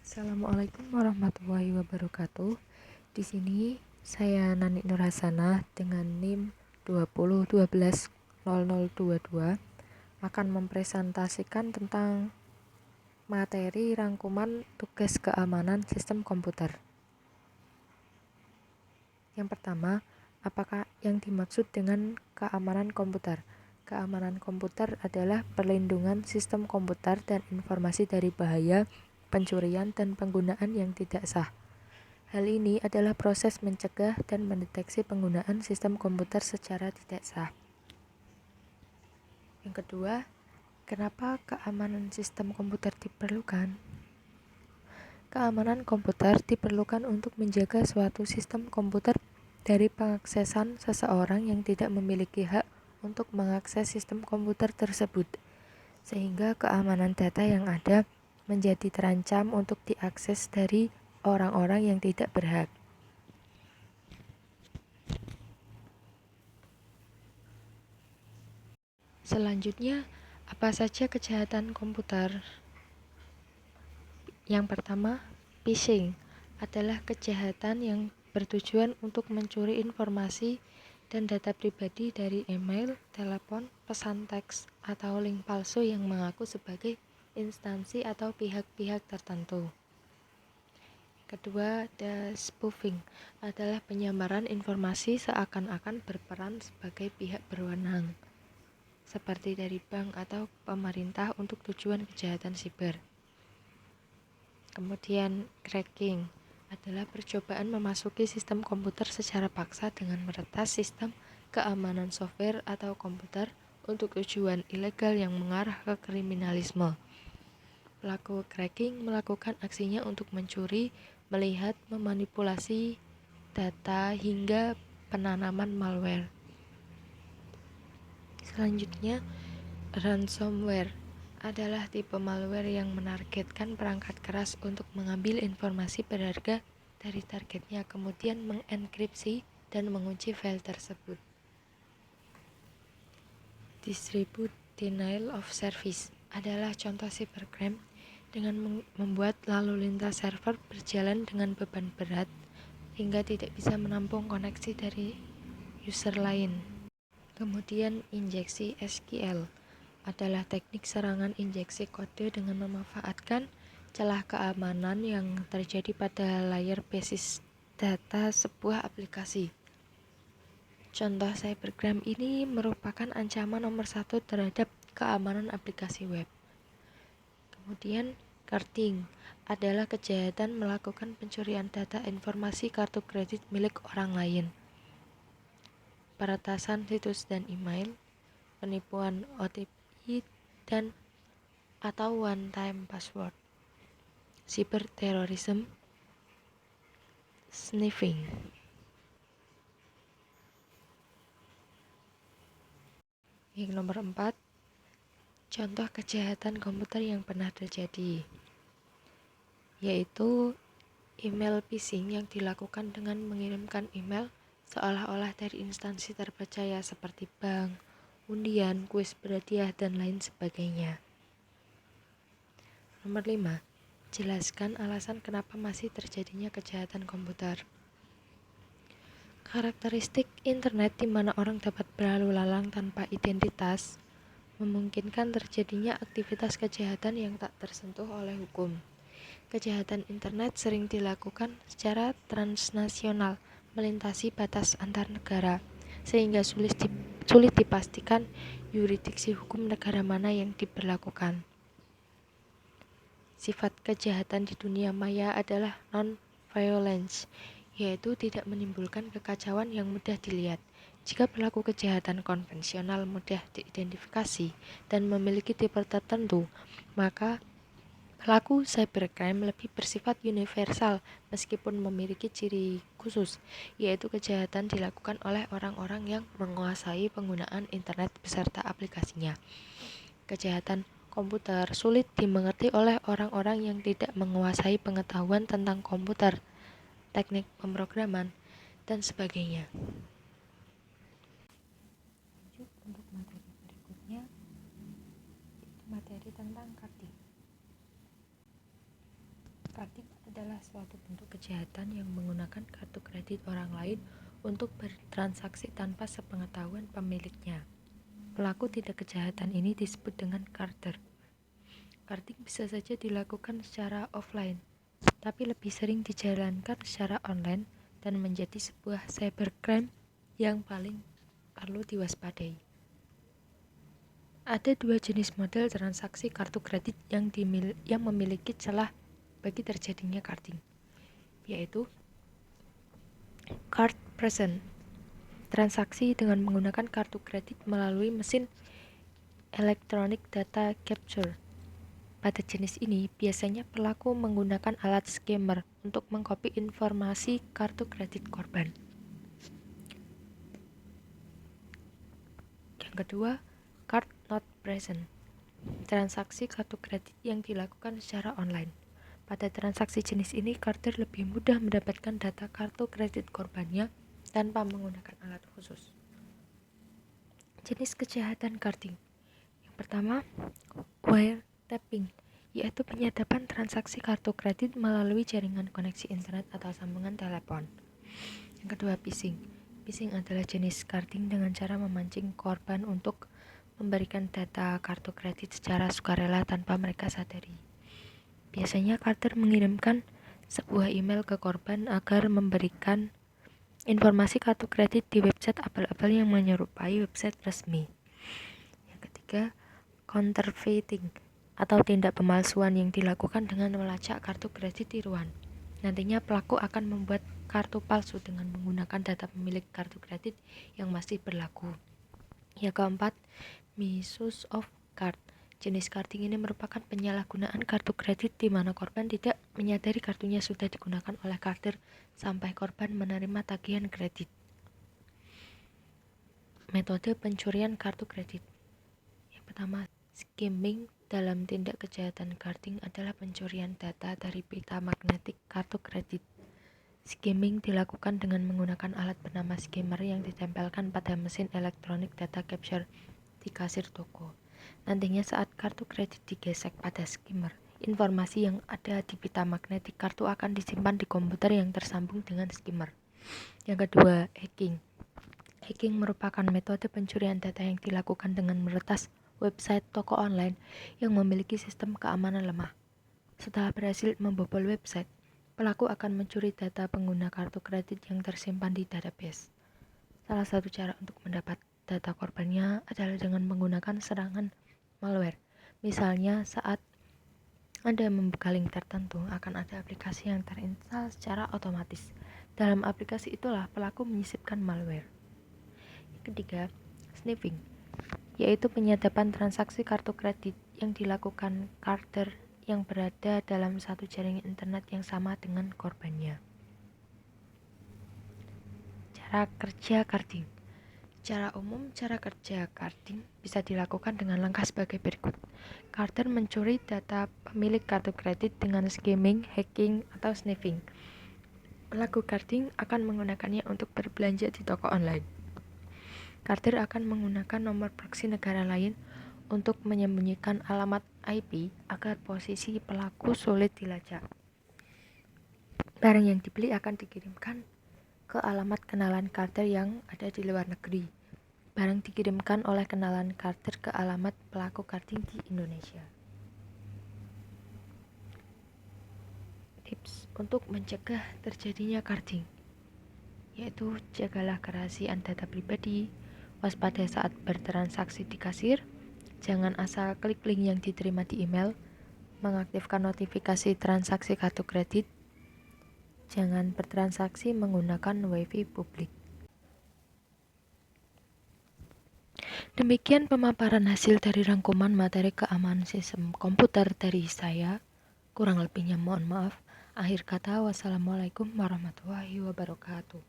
Assalamualaikum warahmatullahi wabarakatuh. Di sini saya Nani Nurhasana dengan NIM 20120022 akan mempresentasikan tentang materi rangkuman tugas keamanan sistem komputer. Yang pertama, apakah yang dimaksud dengan keamanan komputer? Keamanan komputer adalah perlindungan sistem komputer dan informasi dari bahaya, pencurian, dan penggunaan yang tidak sah. Hal ini adalah proses mencegah dan mendeteksi penggunaan sistem komputer secara tidak sah. Yang kedua, kenapa keamanan sistem komputer diperlukan? Keamanan komputer diperlukan untuk menjaga suatu sistem komputer dari pengaksesan seseorang yang tidak memiliki hak untuk mengakses sistem komputer tersebut, sehingga keamanan data yang ada menjadi terancam untuk diakses dari orang-orang yang tidak berhak. Selanjutnya, apa saja kejahatan komputer? Yang pertama, phishing adalah kejahatan yang bertujuan untuk mencuri informasi dan data pribadi dari email, telepon, pesan teks, atau link palsu yang mengaku sebagai instansi atau pihak-pihak tertentu. Kedua, spoofing adalah penyamaran informasi seakan-akan berperan sebagai pihak berwenang, seperti dari bank atau pemerintah untuk tujuan kejahatan siber. Kemudian, cracking adalah percobaan memasuki sistem komputer secara paksa dengan meretas sistem keamanan software atau komputer untuk tujuan ilegal yang mengarah ke kriminalisme. Pelaku cracking melakukan aksinya untuk mencuri, melihat, memanipulasi data hingga penanaman malware. Selanjutnya, ransomware adalah tipe malware yang menargetkan perangkat keras untuk mengambil informasi berharga dari targetnya, kemudian mengenkripsi dan mengunci file tersebut. Distribute denial of service adalah contoh cybercrime dengan membuat lalu lintas server berjalan dengan beban berat hingga tidak bisa menampung koneksi dari user lain. Kemudian injeksi SQL adalah teknik serangan injeksi kode dengan memanfaatkan celah keamanan yang terjadi pada layar basis data sebuah aplikasi. Contoh cybercrime ini merupakan ancaman nomor 1 terhadap keamanan aplikasi web. Kemudian carding adalah kejahatan melakukan pencurian data informasi kartu kredit milik orang lain, peretasan situs dan email, penipuan OTP dan atau one-time password, cyberterrorism, sniffing. Yang nomor 4, contoh kejahatan komputer yang pernah terjadi, yaitu email phishing yang dilakukan dengan mengirimkan email seolah-olah dari instansi terpercaya seperti bank, undian, kuis berhadiah, dan lain sebagainya. Nomor 5, jelaskan alasan kenapa masih terjadinya kejahatan komputer. Karakteristik internet di mana orang dapat berlalu lalang tanpa identitas memungkinkan terjadinya aktivitas kejahatan yang tak tersentuh oleh hukum. Kejahatan internet sering dilakukan secara transnasional, melintasi batas antar negara, sehingga sulit dipastikan yurisdiksi hukum negara mana yang diberlakukan. Sifat kejahatan di dunia maya adalah non-violence, yaitu tidak menimbulkan kekacauan yang mudah dilihat. Jika pelaku kejahatan konvensional mudah diidentifikasi dan memiliki tipe tertentu, maka pelaku cybercrime lebih bersifat universal meskipun memiliki ciri khusus, yaitu kejahatan dilakukan oleh orang-orang yang menguasai penggunaan internet beserta aplikasinya. Kejahatan komputer sulit dimengerti oleh orang-orang yang tidak menguasai pengetahuan tentang komputer, teknik pemrograman, dan sebagainya. Untuk materi berikutnya, materi tentang carding. Carding adalah suatu bentuk kejahatan yang menggunakan kartu kredit orang lain untuk bertransaksi tanpa sepengetahuan pemiliknya. Pelaku tindak kejahatan ini disebut dengan carder. Carding bisa saja dilakukan secara offline, tapi lebih sering dijalankan secara online dan menjadi sebuah cybercrime yang paling perlu diwaspadai. Ada dua jenis model transaksi kartu kredit yang memiliki celah bagi terjadinya carding, yaitu card present, transaksi dengan menggunakan kartu kredit melalui mesin electronic data capture. Pada jenis ini, biasanya pelaku menggunakan alat skimmer untuk mengcopy informasi kartu kredit korban. Yang kedua, card not present, transaksi kartu kredit yang dilakukan secara online. Pada transaksi jenis ini, carder lebih mudah mendapatkan data kartu kredit korbannya tanpa menggunakan alat khusus. Jenis kejahatan carding. Yang pertama, wiretapping, yaitu penyadapan transaksi kartu kredit melalui jaringan koneksi internet atau sambungan telepon. Yang kedua, phishing. Phishing adalah jenis carding dengan cara memancing korban untuk memberikan data kartu kredit secara sukarela tanpa mereka sadari. Biasanya carder mengirimkan sebuah email ke korban agar memberikan informasi kartu kredit di website abal-abal yang menyerupai website resmi. Yang ketiga, counterfeiting atau tindak pemalsuan yang dilakukan dengan melacak kartu kredit tiruan. Nantinya pelaku akan membuat kartu palsu dengan menggunakan data pemilik kartu kredit yang masih berlaku. Yang keempat, misuse of card. Jenis carding ini merupakan penyalahgunaan kartu kredit di mana korban tidak menyadari kartunya sudah digunakan oleh carder sampai korban menerima tagihan kredit. Metode pencurian kartu kredit. Yang pertama, skimming. Dalam tindak kejahatan carding adalah pencurian data dari pita magnetik kartu kredit. Skimming dilakukan dengan menggunakan alat bernama skimmer yang ditempelkan pada mesin elektronik data capture di kasir toko. Nantinya saat kartu kredit digesek pada skimmer, informasi yang ada di pita magnetik kartu akan disimpan di komputer yang tersambung dengan skimmer. Yang kedua, hacking. Hacking merupakan metode pencurian data yang dilakukan dengan meretas website toko online yang memiliki sistem keamanan lemah. Setelah berhasil membobol website, pelaku akan mencuri data pengguna kartu kredit yang tersimpan di database. Salah satu cara untuk mendapat data korbannya adalah dengan menggunakan serangan malware. Misalnya saat Anda membuka link tertentu, akan ada aplikasi yang terinstal secara otomatis. Dalam aplikasi itulah pelaku menyisipkan malware. Yang ketiga, sniffing, yaitu penyadapan transaksi kartu kredit yang dilakukan carder yang berada dalam satu jaringan internet yang sama dengan korbannya. Cara kerja carding. Secara umum, cara kerja carding bisa dilakukan dengan langkah sebagai berikut. Carder mencuri data pemilik kartu kredit dengan skimming, hacking, atau sniffing. Pelaku carding akan menggunakannya untuk berbelanja di toko online. Carder akan menggunakan nomor proksi negara lain untuk menyembunyikan alamat IP agar posisi pelaku sulit dilacak. Barang yang dibeli akan dikirimkan ke alamat kenalan carder yang ada di luar negeri. Barang dikirimkan oleh kenalan carder ke alamat pelaku carding di Indonesia. Tips untuk mencegah terjadinya carding, yaitu jagalah kerahasiaan data pribadi, waspada saat bertransaksi di kasir, jangan asal klik link yang diterima di email, mengaktifkan notifikasi transaksi kartu kredit, jangan bertransaksi menggunakan WiFi publik. Demikian pemaparan hasil dari rangkuman materi keamanan sistem komputer dari saya. Kurang lebihnya mohon maaf. Akhir kata, wassalamualaikum warahmatullahi wabarakatuh.